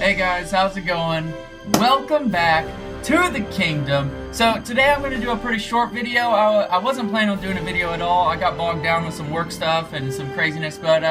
Hey guys, how's it going? Welcome back to the kingdom. So today I'm going to do a pretty short video. I wasn't planning on doing a video at all. I got bogged down with some work stuff and some craziness, but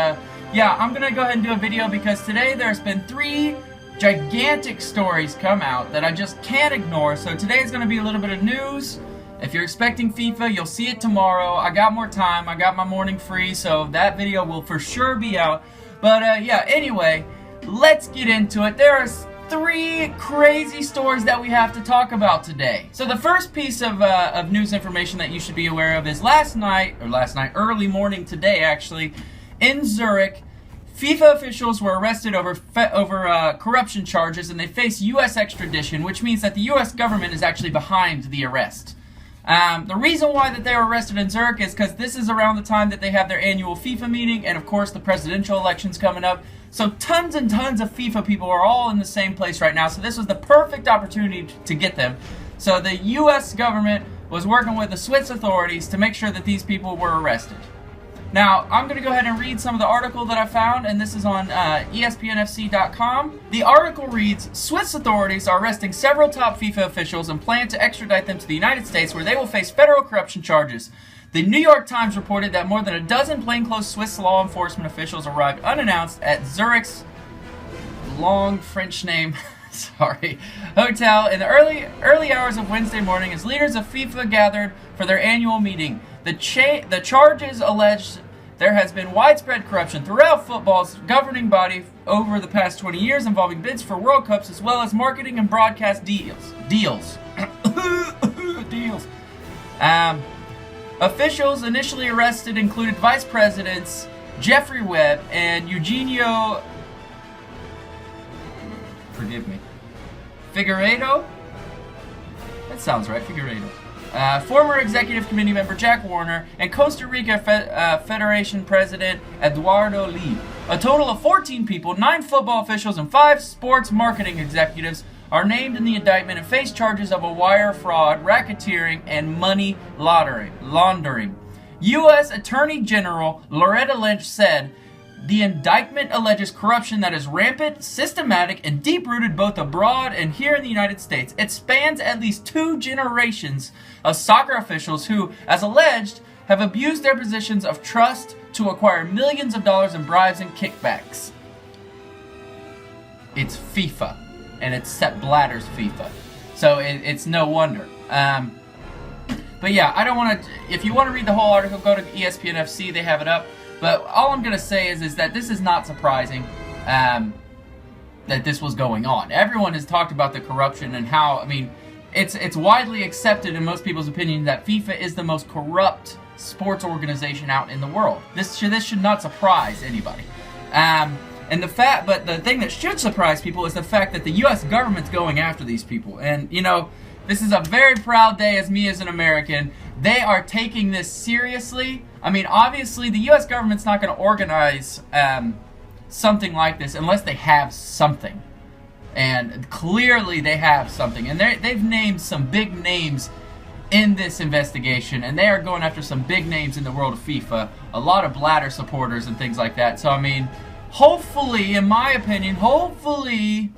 yeah, I'm going to go ahead and do a video because today there's been 3 gigantic stories come out that I just can't ignore. So today is going to be a little bit of news. If you're expecting FIFA, you'll see it tomorrow. I got more time. I got my morning free, so that video will for sure be out. But yeah, anyway, let's get into it. There are 3 crazy stories that we have to talk about today. So the first piece of news information that you should be aware of is early morning today actually, in Zurich, FIFA officials were arrested over corruption charges, and they face U.S. extradition, which means that the U.S. government is actually behind the arrest. The reason why that they were arrested in Zurich is because this is around the time that they have their annual FIFA meeting, and of course the presidential election's coming up. So tons and tons of FIFA people are all in the same place right now, so this was the perfect opportunity to get them. So the U.S. government was working with the Swiss authorities to make sure that these people were arrested. Now, I'm going to go ahead and read some of the article that I found, and this is on ESPNFC.com. The article reads, Swiss authorities are arresting several top FIFA officials and plan to extradite them to the United States, where they will face federal corruption charges. The New York Times reported that more than a dozen plainclothes Swiss law enforcement officials arrived unannounced at Zurich's long French name hotel in the early hours of Wednesday morning as leaders of FIFA gathered for their annual meeting. The charges alleged there has been widespread corruption throughout football's governing body over the past 20 years, involving bids for World Cups as well as marketing and broadcast deals. Officials initially arrested included Vice Presidents Jeffrey Webb and Eugenio Figueiredo? That sounds right, Figueiredo. Former Executive Committee member Jack Warner, and Costa Rica Federation President Eduardo Lee. A total of 14 people, 9 football officials, and 5 sports marketing executives are named in the indictment and face charges of wire fraud, racketeering, and money laundering. U.S. Attorney General Loretta Lynch said, the indictment alleges corruption that is rampant, systematic, and deep-rooted both abroad and here in the United States. It spans at least 2 generations of soccer officials who, as alleged, have abused their positions of trust to acquire millions of dollars in bribes and kickbacks. It's FIFA, and it's Sepp Blatter's FIFA, so it's no wonder. But yeah, I don't want to. If you want to read the whole article, go to ESPN FC. They have it up. But all I'm going to say is that this is not surprising that this was going on. Everyone has talked about the corruption and how, I mean, it's widely accepted in most people's opinion that FIFA is the most corrupt sports organization out in the world. This should not surprise anybody. But the thing that should surprise people is the fact that the U.S. government's going after these people. And, you know, this is a very proud day as me as an American. They are taking this seriously. I mean, obviously, the U.S. government's not going to organize something like this unless they have something. And clearly they have something. And they've named some big names in this investigation. And they are going after some big names in the world of FIFA. A lot of Blatter supporters and things like that. So, I mean, hopefully, in my opinion, hopefully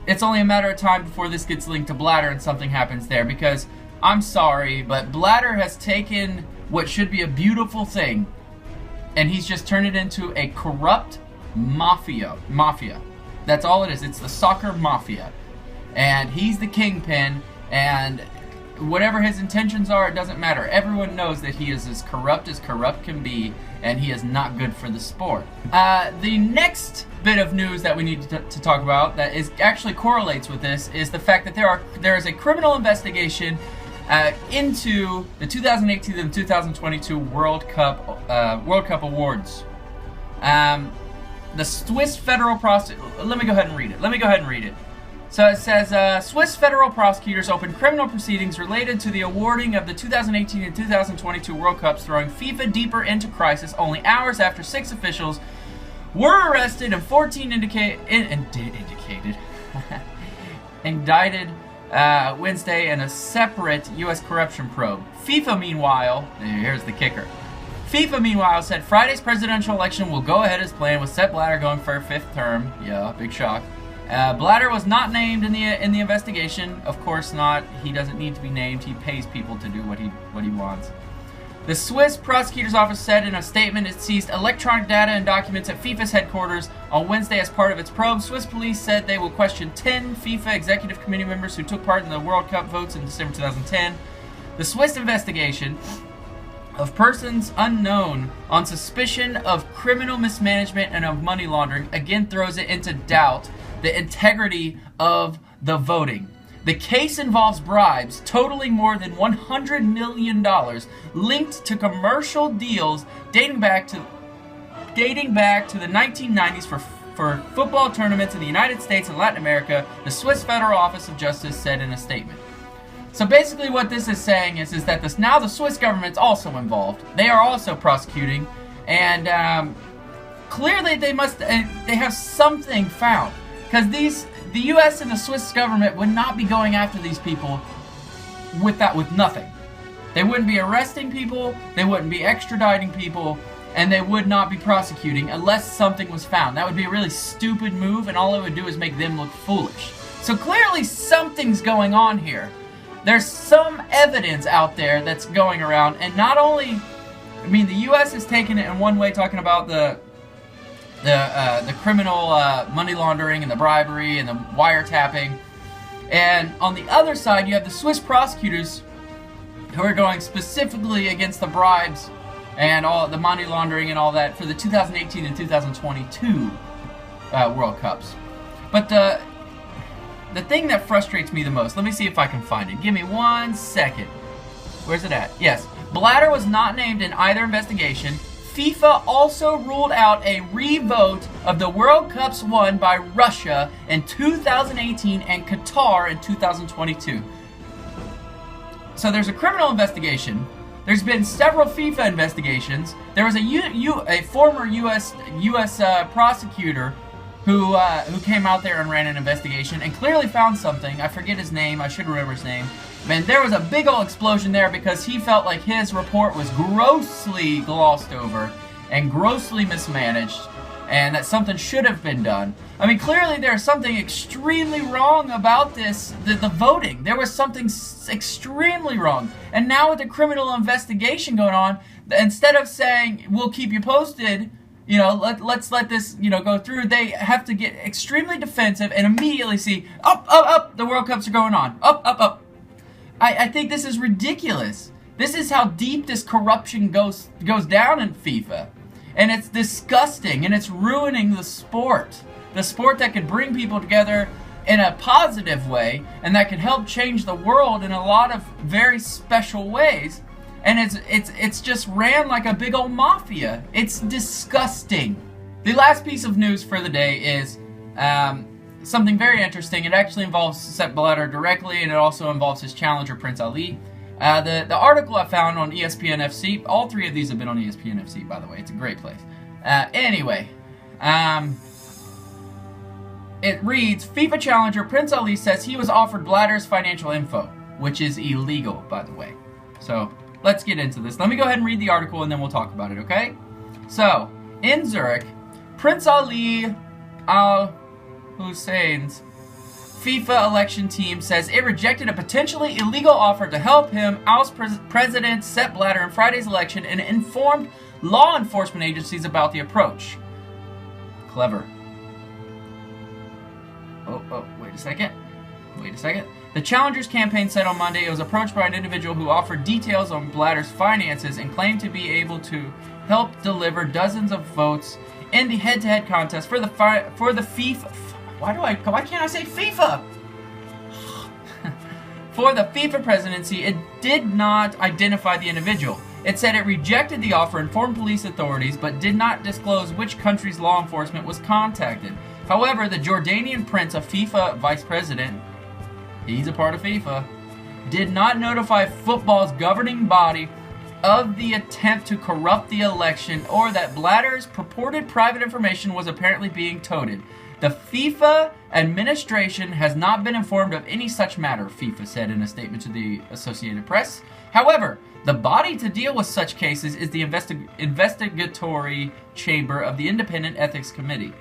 it's only a matter of time before this gets linked to Blatter and something happens there. Because, I'm sorry, but Blatter has taken what should be a beautiful thing, and he's just turned it into a corrupt mafia. That's all it is. It's the soccer mafia. And he's the kingpin, and whatever his intentions are, it doesn't matter. Everyone knows that he is as corrupt can be, and he is not good for the sport. The next bit of news that we need to talk about that actually correlates with this is the fact that there is a criminal investigation into the 2018 and 2022 World Cup awards. The Swiss federal let me go ahead and read it. So it says, Swiss federal prosecutors opened criminal proceedings related to the awarding of the 2018 and 2022 World Cups, throwing FIFA deeper into crisis only hours after 6 officials were arrested and 14 indicted Wednesday in a separate U.S. corruption probe. FIFA, meanwhile, here's the kicker. FIFA, meanwhile, said Friday's presidential election will go ahead as planned, with Sepp Blatter going for a 5th term. Yeah, big shock. Blatter was not named in the investigation. Of course not. He doesn't need to be named. He pays people to do what he wants. The Swiss prosecutor's office said in a statement it seized electronic data and documents at FIFA's headquarters on Wednesday as part of its probe. Swiss police said they will question 10 FIFA executive committee members who took part in the World Cup votes in December 2010. The Swiss investigation of persons unknown on suspicion of criminal mismanagement and of money laundering again throws it into doubt the integrity of the voting. The case involves bribes totaling more than $100 million linked to commercial deals dating back to the 1990s for football tournaments in the United States and Latin America, the Swiss Federal Office of Justice said in a statement. So basically what this is saying is that now the Swiss government's also involved. They are also prosecuting, and clearly they have something found. Because the U.S. and the Swiss government would not be going after these people with nothing. They wouldn't be arresting people, they wouldn't be extraditing people, and they would not be prosecuting unless something was found. That would be a really stupid move, and all it would do is make them look foolish. So clearly something's going on here. There's some evidence out there that's going around, and not only, I mean, the U.S. is taking it in one way, talking about the criminal money laundering and the bribery and the wiretapping. And on the other side, you have the Swiss prosecutors who are going specifically against the bribes and all the money laundering and all that for the 2018 and 2022 World Cups. But the thing that frustrates me the most, let me see if I can find it. Give me 1 second. Where's it at? Yes. Blatter was not named in either investigation. FIFA also ruled out a revote of the World Cups won by Russia in 2018 and Qatar in 2022. So there's a criminal investigation. There's been several FIFA investigations. There was a former U.S. prosecutor who came out there and ran an investigation and clearly found something. I forget his name. I should remember his name. Man, there was a big old explosion there because he felt like his report was grossly glossed over and grossly mismanaged, and that something should have been done. I mean, clearly there's something extremely wrong about this, the voting. There was something extremely wrong. And now with the criminal investigation going on, instead of saying, we'll keep you posted, you know, let's let this, you know, go through, they have to get extremely defensive and immediately see, up, the World Cups are going on, up. I think this is ridiculous. This is how deep this corruption goes down in FIFA. And it's disgusting, and it's ruining the sport. The sport that could bring people together in a positive way, and that could help change the world in a lot of very special ways. And it's just ran like a big old mafia. It's disgusting. The last piece of news for the day is something very interesting. It actually involves Sepp Blatter directly, and it also involves his challenger, Prince Ali. The article I found on ESPN FC, all three of these have been on ESPN FC, by the way. It's a great place. Anyway, it reads, FIFA challenger Prince Ali says he was offered Blatter's financial info, which is illegal, by the way. So, let's get into this. Let me go ahead and read the article, and then we'll talk about it, okay? So, in Zurich, Prince Ali Al-Hussein's FIFA election team says it rejected a potentially illegal offer to help him oust President Sepp Blatter in Friday's election and informed law enforcement agencies about the approach. Clever. Oh, wait a second. The Challengers campaign said on Monday it was approached by an individual who offered details on Blatter's finances and claimed to be able to help deliver dozens of votes in the head-to-head contest for the FIFA. Why can't I say FIFA? For the FIFA presidency, it did not identify the individual. It said it rejected the offer, informed police authorities, but did not disclose which country's law enforcement was contacted. However, the Jordanian prince, a FIFA vice president, he's a part of FIFA, did not notify football's governing body of the attempt to corrupt the election or that Blatter's purported private information was apparently being toted. The FIFA administration has not been informed of any such matter, FIFA said in a statement to the Associated Press. However, the body to deal with such cases is the investigatory chamber of the Independent Ethics Committee.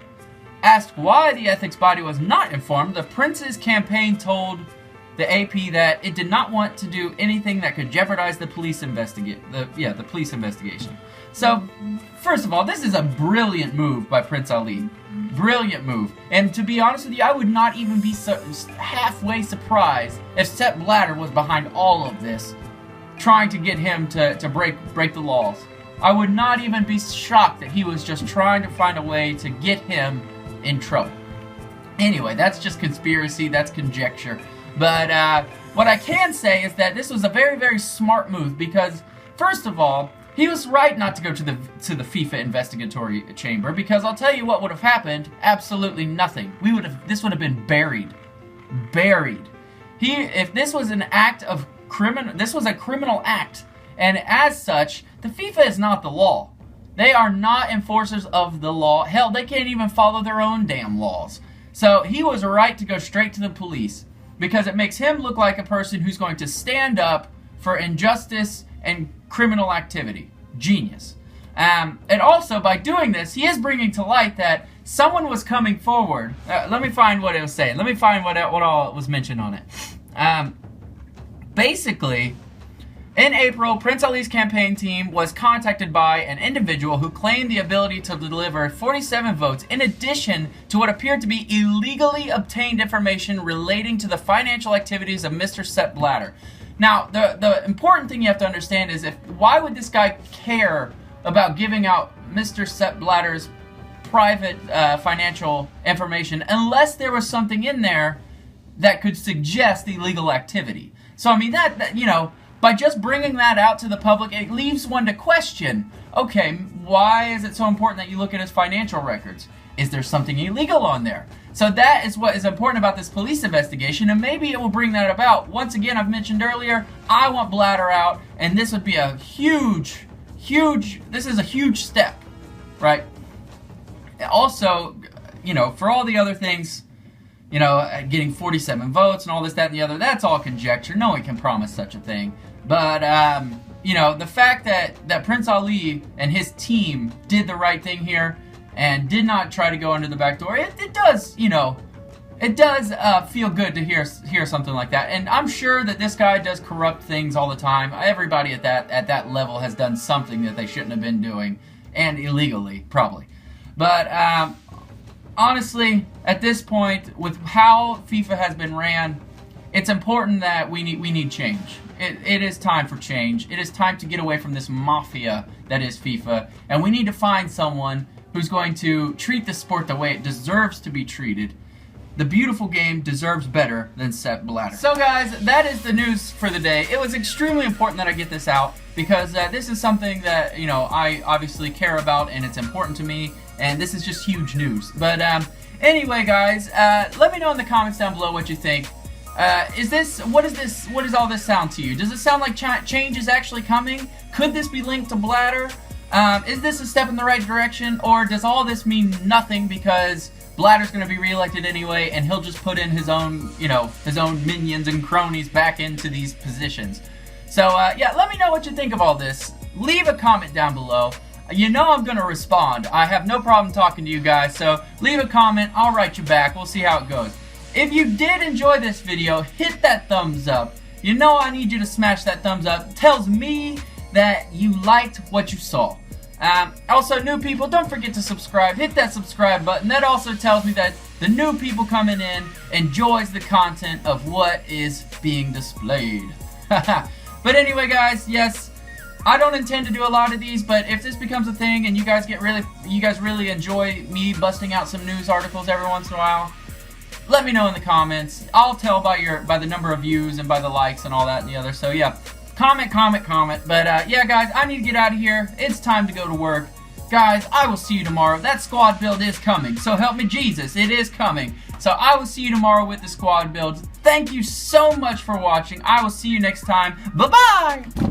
Asked why the ethics body was not informed, the prince's campaign told the AP that it did not want to do anything that could jeopardize the police investigation. So, first of all, this is a brilliant move by Prince Ali. Brilliant move. And to be honest with you, I would not even be halfway surprised if Sepp Blatter was behind all of this, trying to get him to break the laws. I would not even be shocked that he was just trying to find a way to get him in trouble. Anyway, that's just conspiracy, that's conjecture. But what I can say is that this was a very, very smart move because, first of all, he was right not to go to the FIFA investigatory chamber, because I'll tell you what would have happened: absolutely nothing. This would have been buried. If this was an act of this was a criminal act, and as such, the FIFA is not the law. They are not enforcers of the law. Hell, they can't even follow their own damn laws. So he was right to go straight to the police, because it makes him look like a person who's going to stand up for injustice and criminal activity. Genius. And also, by doing this, he is bringing to light that someone was coming forward. Let me find what it was saying. Let me find what all was mentioned on it. Basically, in April, Prince Ali's campaign team was contacted by an individual who claimed the ability to deliver 47 votes in addition to what appeared to be illegally obtained information relating to the financial activities of Mr. Sepp Blatter. Now, the important thing you have to understand is why would this guy care about giving out Mr. Sepp Blatter's private financial information unless there was something in there that could suggest illegal activity? So, I mean, that you know, by just bringing that out to the public, it leaves one to question, okay, why is it so important that you look at his financial records? Is there something illegal on there? So that is what is important about this police investigation, and maybe it will bring that about. Once again, I've mentioned earlier, I want Blatter out, and this would be a huge step, right? Also, you know, for all the other things, you know, getting 47 votes and all this, that, and the other, that's all conjecture. No one can promise such a thing. But, you know, the fact that Prince Ali and his team did the right thing here and did not try to go under the back door, it does, you know, it does feel good to hear something like that. And I'm sure that this guy does corrupt things all the time. Everybody at that level has done something that they shouldn't have been doing, and illegally, probably. But, honestly, at this point, with how FIFA has been ran, it's important that we need change. It is time for change. It is time to get away from this mafia that is FIFA, and we need to find someone who's going to treat the sport the way it deserves to be treated. The beautiful game deserves better than Sepp Blatter. So guys, that is the news for the day. It was extremely important that I get this out, because this is something that, you know, I obviously care about, and it's important to me, and this is just huge news. But anyway, guys, let me know in the comments down below what you think. What does all this sound to you? Does it sound like change is actually coming? Could this be linked to Blatter? Is this a step in the right direction, or does all this mean nothing because Blatter's going to be reelected anyway, and he'll just put in his own, you know, his own minions and cronies back into these positions? So, yeah, let me know what you think of all this. Leave a comment down below. You know I'm going to respond. I have no problem talking to you guys, so leave a comment. I'll write you back. We'll see how it goes. If you did enjoy this video, hit that thumbs up. You know I need you to smash that thumbs up. It tells me that you liked what you saw. Also, new people, don't forget to subscribe. Hit that subscribe button. That also tells me that the new people coming in enjoys the content of what is being displayed. But anyway, guys, yes, I don't intend to do a lot of these, but if this becomes a thing and you guys really enjoy me busting out some news articles every once in a while, let me know in the comments. I'll tell by the number of views and by the likes and all that and the other. So yeah, comment. But yeah, guys, I need to get out of here. It's time to go to work. Guys, I will see you tomorrow. That squad build is coming. So help me Jesus, it is coming. So I will see you tomorrow with the squad builds. Thank you so much for watching. I will see you next time. Bye-bye!